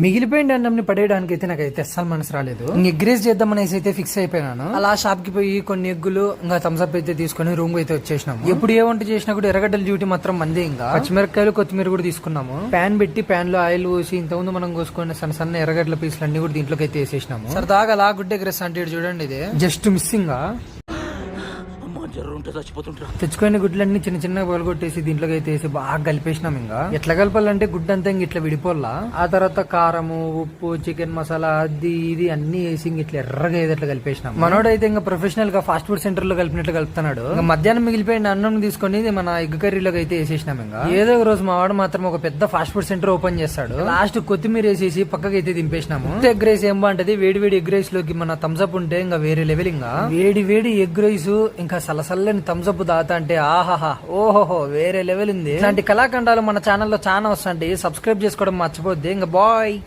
మిగిలిపోయిన అన్నంని పడేయడానికి అయితే నాకైతే అస్సలు మనసు రాలేదు. ఎగ్ రైస్ చేద్దామనేసి అయితే ఫిక్స్ అయిపోయినాను. అలా షాప్ కి పోయి కొన్ని ఎగ్గులు ఇంకా థమ్స్అప్ అయితే తీసుకుని రూమ్ అయితే వచ్చేసినాము. ఎప్పుడు ఏ వంట చేసినా కూడా ఎర్రగడ్డల డ్యూటీ మాత్రం మందే. ఇంకా పచ్చిమిరపకాయలు కొత్తిమీర కూడా తీసుకున్నాము. ప్యాన్ పెట్టి ప్యాన్ లో ఆయిల్ పోసి ఇంతకుముందు మనం కోసుకున్న సన్న సన్న ఎర్రగడ్డల పీసులు అన్ని కూడా దీంట్లోకి అయితే వేసేసినాము. సరదాగా అలా గుడ్ ఎగ్ రైస్ అంటే చూడండి, ఇది జస్ట్ మిస్సింగ్. తెచ్చుకున్న గుడ్లన్నీ చిన్న చిన్న పగలగొట్టేసి దీంట్లోకి అయితే వేసి బాగా కలిపేసినాం. ఇంకా ఎట్లా కలపాలంటే గుడ్డ అంతా ఇంక ఇట్లా విడిపోల్లా. ఆ తర్వాత కారము, ఉప్పు, చికెన్ మసాలా అది ఇది అన్ని వేసి ఇంక ఇట్లా ఎర్రగా ఏదో ఇట్లా కలిపేసినాం. మనోడు అయితే ఇంకా ప్రొఫెషనల్ గా ఫాస్ట్ ఫుడ్ సెంటర్ లో కలిపినట్లు కలుపుతున్నాడు. ఇంకా మధ్యాహ్నం మిగిలిపోయిన అన్నం తీసుకొని మన ఎగ్ కర్రీలోకి అయితే వేసేసినాం. ఇంకా ఏదో ఒక రోజు మా వాడు మాత్రం ఒక పెద్ద ఫాస్ట్ ఫుడ్ సెంటర్ ఓపెన్ చేస్తాడు. లాస్ట్ కొత్తిమీర వేసేసి పక్కకి అయితే దింపేసినాము. ఎగ్ రైస్ ఏం బాగుంటది, వేడి వేడి ఎగ్ రైస్ లోకి మన థమ్స్అప్ ఉంటే ఇంకా వేరే లెవెల్. ఇంకా వేడి వేడి ఎగ్ రైస్ ఇంకా సలసల్లని థమ్స్అప్ దాతా అంటే ఆహాహా ఓహోహో వేరే లెవెల్ ఉంది. ఇలాంటి కళాఖండాలు మన ఛానల్లో చాలా వస్తాయి. సబ్స్క్రైబ్ చేసుకోవడం మర్చిపోద్ది. ఇంకా బాయ్.